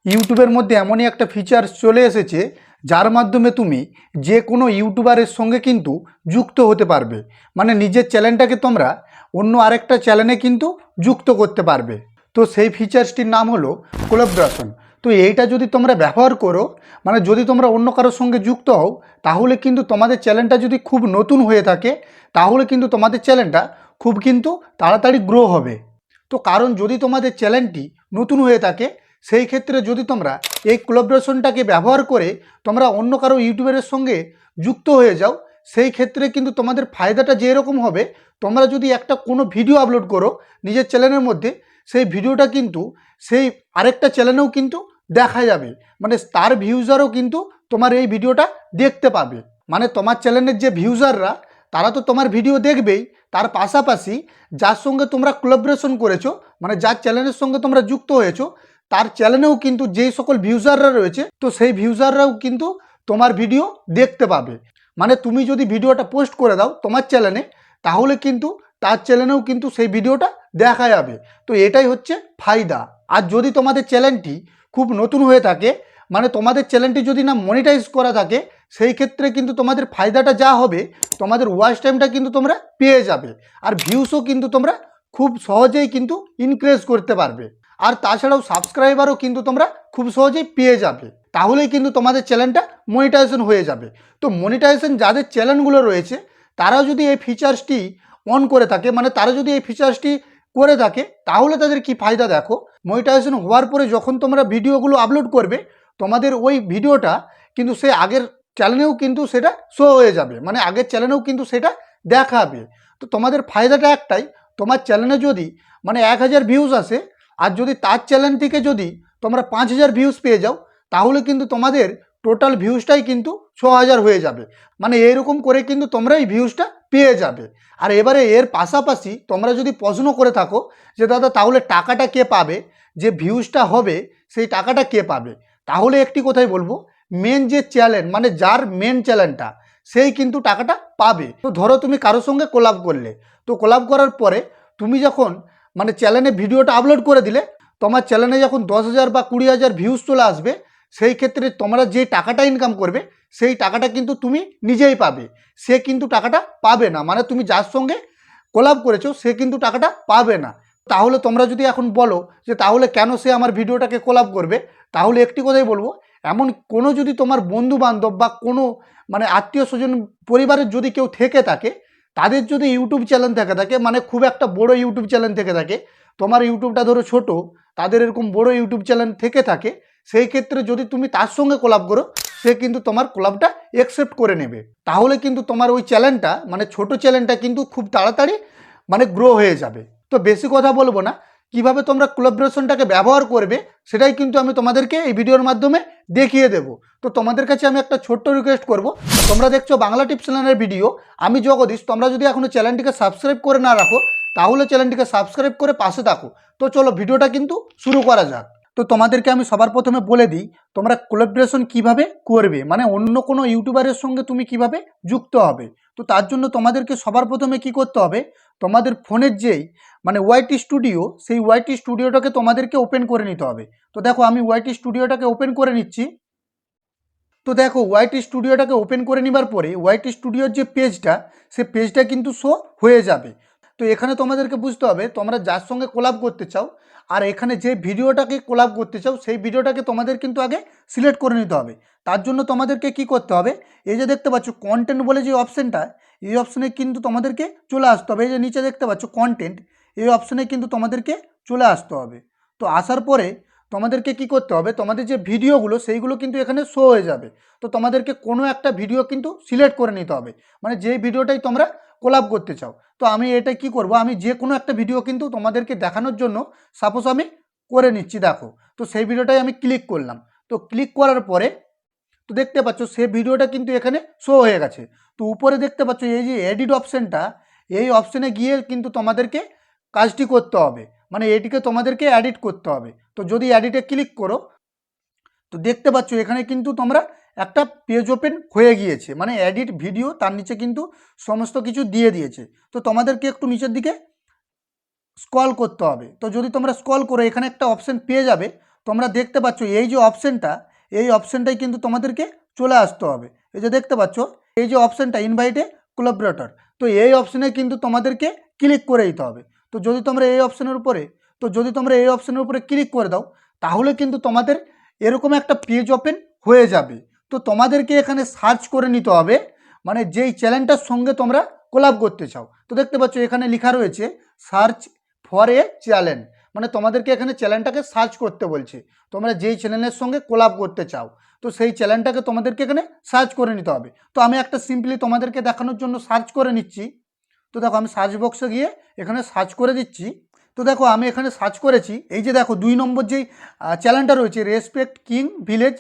ইউটিউবের মধ্যে এমনই একটা ফিচার্স চলে এসেছে যার মাধ্যমে তুমি যে কোনো ইউটিউবারের সঙ্গে কিন্তু যুক্ত হতে পারবে। মানে নিজের চ্যানেলটাকে তোমরা অন্য আরেকটা চ্যানেলে কিন্তু যুক্ত করতে পারবে। তো সেই ফিচার্সটির নাম হলো কোলাবরেশন। তো এইটা যদি তোমরা ব্যবহার করো, মানে যদি তোমরা অন্য কারোর সঙ্গে যুক্ত হও, তাহলে কিন্তু তোমাদের চ্যানেলটা যদি খুব নতুন হয়ে থাকে, তাহলে কিন্তু তোমাদের চ্যানেলটা খুব কিন্তু তাড়াতাড়ি গ্রো হবে। তো কারণ যদি তোমাদের চ্যানেলটি নতুন হয়ে থাকে, সেই ক্ষেত্রে যদি তোমরা এই কোলাবরেশনটাকে ব্যবহার করে তোমরা অন্য কারো ইউটিউবারের সঙ্গে যুক্ত হয়ে যাও, সেই ক্ষেত্রে কিন্তু তোমাদের ফায়দাটা যেরকম হবে, তোমরা যদি একটা কোনো ভিডিও আপলোড করো নিজের চ্যানেলের মধ্যে, সেই ভিডিওটা কিন্তু সেই আরেকটা চ্যানেলেও কিন্তু দেখা যাবে। মানে তার ভিউজারও কিন্তু তোমার এই ভিডিওটা দেখতে পাবে। মানে তোমার চ্যানেলের যে ভিউজাররা, তারা তো তোমার ভিডিও দেখবেই, তার পাশাপাশি যার সঙ্গে তোমরা কোলাবরেশন করেছো, মানে যার চ্যানেলের সঙ্গে তোমরা যুক্ত হয়েছো, তার চ্যানেলেও কিন্তু যেই সকল ভিউজাররা রয়েছে, তো সেই ভিউজাররাও কিন্তু তোমার ভিডিও দেখতে পাবে। মানে তুমি যদি ভিডিওটা পোস্ট করে দাও তোমার চ্যানেলে, তাহলে কিন্তু তার চ্যানেলেও কিন্তু সেই ভিডিওটা দেখা যাবে। তো এটাই হচ্ছে ফায়দা। আর যদি তোমাদের চ্যানেলটি খুব নতুন হয়ে থাকে, মানে তোমাদের চ্যানেলটি যদি না মনিটাইজ করা থাকে, সেই ক্ষেত্রে কিন্তু তোমাদের ফায়দাটা যা হবে, তোমাদের ওয়াচ টাইমটা কিন্তু তোমরা পেয়ে যাবে, আর ভিউসও কিন্তু তোমরা খুব সহজেই কিন্তু ইনক্রিজ করতে পারবে। আর তাছাড়াও সাবস্ক্রাইবারও কিন্তু তোমরা খুব সহজেই পেয়ে যাবে। তাহলেই কিন্তু তোমাদের চ্যানেলটা মনিটাইজেশন হয়ে যাবে। তো মনিটাইজেশন যাদের চ্যানেলগুলো রয়েছে, তারা যদি এই ফিচার্সটি অন করে থাকে, মানে তারা যদি এই ফিচার্সটি করে থাকে, তাহলে তাদের কি ফায়দা দেখো। মনিটাইজেশন হওয়ার পরে যখন তোমরা ভিডিওগুলো আপলোড করবে, তোমাদের ওই ভিডিওটা কিন্তু সে আগের চ্যানেলেও কিন্তু সেটা শো হয়ে যাবে, মানে আগের চ্যানেলেও কিন্তু সেটা দেখাবে। তো তোমাদের ফায়দাটা একটাই, তোমার চ্যানেলে যদি মানে 1000 ভিউজ আসে, আর যদি তার চ্যানেল থেকে যদি তোমরা 5000 ভিউজ পেয়ে যাও, তাহলে কিন্তু তোমাদের টোটাল ভিউজটাই কিন্তু 6000 হয়ে যাবে। মানে এরকম করে কিন্তু তোমরা এই ভিউজটা পেয়ে যাবে। আর এবারে এর পাশাপাশি তোমরা যদি প্রশ্ন করে থাকো যে দাদা তাহলে টাকাটা কে পাবে, যে ভিউজটা হবে সেই টাকাটা কে পাবে, তাহলে একটি কথাই বলবো, মেন যে চ্যানেল, মানে যার মেন চ্যানেলটা, সেই কিন্তু টাকাটা পাবে। তো ধরো তুমি কারোর সঙ্গে কোলাব করলে, তো কোলাব করার পরে তুমি যখন মানে চ্যানেলে ভিডিওটা আপলোড করে দিলে, তোমার চ্যানেলে যখন 10,000 বা 20,000 ভিউজ চলে আসবে, সেই ক্ষেত্রে তোমরা যে টাকাটা ইনকাম করবে, সেই টাকাটা কিন্তু তুমি নিজেই পাবে। সে কিন্তু টাকাটা পাবে না, মানে তুমি যার সঙ্গে কোলাব করেছো সে কিন্তু টাকাটা পাবে না। তাহলে তোমরা যদি এখন বলো যে তাহলে কেন সে আমার ভিডিওটাকে কোলাব করবে, তাহলে একটি কথাই বলবো, এমন কোনো যদি তোমার বন্ধু বান্ধব বা কোনো মানে আত্মীয় স্বজন পরিবারের যদি কেউ থেকে থাকে, তাদের যদি ইউটিউব চ্যানেল থেকে থাকে, মানে খুব একটা বড় ইউটিউব চ্যানেল থেকে থাকে, তোমার ইউটিউবটা ধরো ছোট, তাদের এরকম বড় ইউটিউব চ্যানেল থেকে থাকে, সেই ক্ষেত্রে যদি তুমি তার সঙ্গে কোলাব করো, সে কিন্তু তোমার কোলাবটা অ্যাকসেপ্ট করে নেবে। তাহলে কিন্তু তোমার ওই চ্যানেলটা, মানে ছোট চ্যানেলটা কিন্তু খুব তাড়াতাড়ি মানে গ্রো হয়ে যাবে। তো বেশি কথা বলবো না, কিভাবে তোমরা কোলাবরেশনটাকে ব্যবহার করবে সেটাই কিন্তু আমি তোমাদেরকে এই ভিডিওর মাধ্যমে দেখিয়ে দেব। তো তোমাদের কাছে আমি একটা ছোট্ট রিকোয়েস্ট করব, তোমরা দেখছো বাংলা টিপস চ্যানেলের ভিডিও, আমি জগদীশ। তোমরা যদি এখনো চ্যানেলটিকে সাবস্ক্রাইব করে না রাখো, তাহলে চ্যানেলটিকে সাবস্ক্রাইব করে পাশে থাকো। তো চলো ভিডিওটা কিন্তু শুরু করা যাক। তো তোমাদেরকে আমি সবার প্রথমে বলে দিই তোমরা কোলাবরেশন কিভাবে করবে, মানে অন্য কোনো ইউটিউবারের সঙ্গে তুমি কিভাবে যুক্ত হবে। তো তার জন্য তোমাদেরকে সবার প্রথমে কি করতে হবে, তোমাদের ফোনের যেই মানে ওয়াইটি স্টুডিও, সেই ওয়াইটি স্টুডিওটাকে তোমাদেরকে ওপেন করে নিতে হবে। তো দেখো আমি ওয়াইটি স্টুডিওটাকে ওপেন করে নিচ্ছি। তো দেখো ওয়াইটি স্টুডিওটাকে ওপেন করে নেবার পরে ওয়াইটি স্টুডিওর যে পেজটা, সে পেজটা কিন্তু শো হয়ে যাবে। তো এখানে তোমাদেরকে বুঝতে হবে তোমরা যার সঙ্গে কোলাব করতে চাও, আর এখানে যে ভিডিওটাকে কোলাব করতে চাও, সেই ভিডিওটাকে তোমাদের কিন্তু আগে সিলেক্ট করে নিতে হবে। তার জন্য তোমাদেরকে কি করতে হবে, এই যে দেখতে পাচ্ছ কন্টেন্ট বলে যে অপশানটা, এই অপশানে কিন্তু তোমাদেরকে চলে আসতে হবে। এই যে নিচে দেখতে পাচ্ছ কন্টেন্ট, এই অপশানে কিন্তু তোমাদেরকে চলে আসতে হবে। তো আসার পরে তোমাদেরকে কি করতে হবে, তোমাদের যে ভিডিওগুলো সেইগুলো কিন্তু এখানে শো হয়ে যাবে। তো তোমাদেরকে কোনো একটা ভিডিও কিন্তু সিলেক্ট করে নিতে হবে, মানে যেই ভিডিওটাই তোমরা কোলাব করতে চাও। তো আমি এটা কি করব, আমি যে কোনো একটা ভিডিও কিন্তু তোমাদেরকে দেখানোর জন্য সাপোজ আমি করে নিচ্ছি। দেখো তো সেই ভিডিওটাই আমি ক্লিক করলাম। তো ক্লিক করার পরে তো দেখতে পাচ্ছ সেই ভিডিওটা কিন্তু এখানে শো হয়ে গেছে। তো উপরে দেখতে পাচ্ছ এই যে এডিট অপশানটা, এই অপশানে গিয়ে কিন্তু তোমাদেরকে কাজটি করতে হবে, মানে এটিকে তোমাদেরকে এডিট করতে হবে। তো যদি এডিটে ক্লিক করো, তো দেখতে পাচ্ছ এখানে কিন্তু তোমরা একটা পেজ ওপেন হয়ে গিয়েছে, মানে এডিট ভিডিও, তার নিচে কিন্তু সমস্ত কিছু দিয়ে দিয়েছে। তো তোমাদেরকে একটু নিচের দিকে স্ক্রল করতে হবে। তো যদি তোমরা স্ক্রল করো, এখানে একটা অপশান পেয়ে যাবে, তোমরা দেখতে পাচ্ছ এই যে অপশানটা, এই অপশানটাই কিন্তু তোমাদেরকে চলে আসতে হবে। এই যে দেখতে পাচ্ছ এই যে অপশানটা ইনভাইটে কোলাবরেটর, তো এই অপশানে কিন্তু তোমাদেরকে ক্লিক করে দিতে হবে। তো যদি তোমরা এই অপশানের উপরে ক্লিক করে দাও তাহলে কিন্তু তোমাদের এরকম একটা পেজ ওপেন হয়ে যাবে। তো তোমাদেরকে এখানে সার্চ করে নিতে হবে, মানে যেই চ্যানেলটার সঙ্গে তোমরা কোলাব করতে চাও। তো দেখতে পাচ্ছ এখানে লেখা রয়েছে সার্চ ফর এ চ্যানেল, মানে তোমাদেরকে এখানে চ্যানেলটাকে সার্চ করতে বলছে। তোমরা যেই চ্যানেলের সঙ্গে কোলাব করতে চাও তো সেই চ্যানেলটাকে তোমাদেরকে এখানে সার্চ করে নিতে হবে। তো আমি একটা সিম্পলি তোমাদেরকে দেখানোর জন্য সার্চ করে নিচ্ছি। তো দেখো আমি সার্চ বক্সে গিয়ে এখানে সার্চ করে দিচ্ছি। তো দেখো আমি এখানে সার্চ করেছি, এই যে দেখো 2 নম্বর যেই চ্যানেলটা রয়েছে রেসপেক্ট কিং ভিলেজ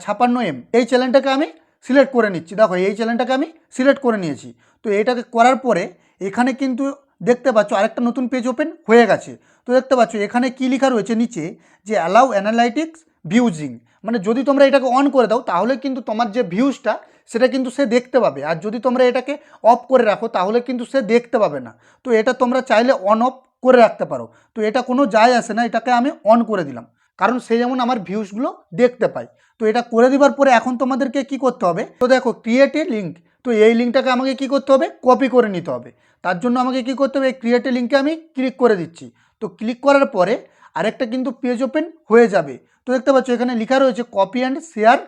56M, এই চ্যানেলটাকে আমি সিলেক্ট করে নিচ্ছি। দেখো এই চ্যানেলটাকে আমি সিলেক্ট করে নিয়েছি। তো এটাকে করার পরে এখানে কিন্তু দেখতে পাচ্ছ আরেকটা নতুন পেজ ওপেন হয়ে গেছে। তো দেখতে পাচ্ছ এখানে কি লেখা রয়েছে নিচে যে অ্যালাউ অ্যানালাইটিক্স ভিউজিং, মানে যদি তোমরা এটাকে অন করে দাও তাহলে কিন্তু তোমার যে ভিউজটা সেটা কিন্তু সে দেখতে পাবে, আর যদি তোমরা এটাকে অফ করে রাখো তাহলে কিন্তু সে দেখতে পাবে না। তো এটা তোমরা চাইলে অন অফ করে রাখতে পারো। তো এটা কোনো যায় আসে না, এটাকে আমি অন করে দিলাম কারণ সে যেমন আমার ভিউজগুলো দেখতে পায়। তো এটা করে দেওয়ার পরে এখন তোমাদেরকে কি করতে হবে, তো দেখো ক্রিয়েট এ লিঙ্ক, তো এই লিঙ্কটাকে আমাকে কি করতে হবে, কপি করে নিতে হবে। তার জন্য আমাকে কি করতে হবে, এই ক্রিয়েট এ লিঙ্কে আমি ক্লিক করে দিচ্ছি। তো ক্লিক করার পরে আরেকটা কিন্তু পেজ ওপেন হয়ে যাবে। তো দেখতে পাচ্ছ এখানে লেখা রয়েছে copy and share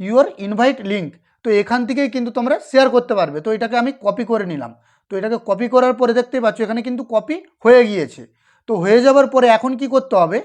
your invite link, তো এখান থেকেই কিন্তু তোমরা শেয়ার করতে পারবে। তো এটাকে আমি কপি করে নিলাম। তো এটাকে কপি করার পরে দেখতেই পাচ্ছ এখানে কিন্তু কপি হয়ে গিয়েছে। তো হয়ে যাওয়ার পরে এখন কি করতে হবে,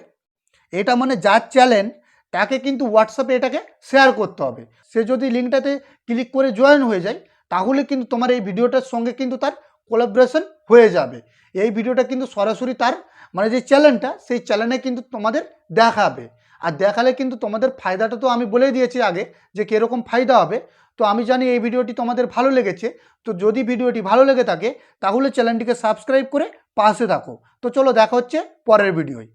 এটা মানে যার চ্যানেল তাকে কিন্তু হোয়াটসঅ্যাপে এটাকে শেয়ার করতে হবে। সে যদি লিঙ্কটাতে ক্লিক করে জয়েন হয়ে যায় তাহলে কিন্তু তোমার এই ভিডিওটার সঙ্গে কিন্তু তার কোলাবরেশন হয়ে যাবে। এই ভিডিওটা কিন্তু সরাসরি তার মানে যে চ্যানেলটা সেই চ্যানেলে কিন্তু তোমাদের দেখাবে। আর দেখালে কিন্তু তোমাদের ফায়দাটা তো আমি বলেই দিয়েছি আগে যে কীরকম ফায়দা হবে। তো আমি জানি এই ভিডিওটি তোমাদের ভালো লেগেছে। তো যদি ভিডিওটি ভালো লেগে থাকে তাহলে চ্যানেলটিকে সাবস্ক্রাইব করে পাশে থাকো। তো চলো দেখা হচ্ছে পরের ভিডিওয়।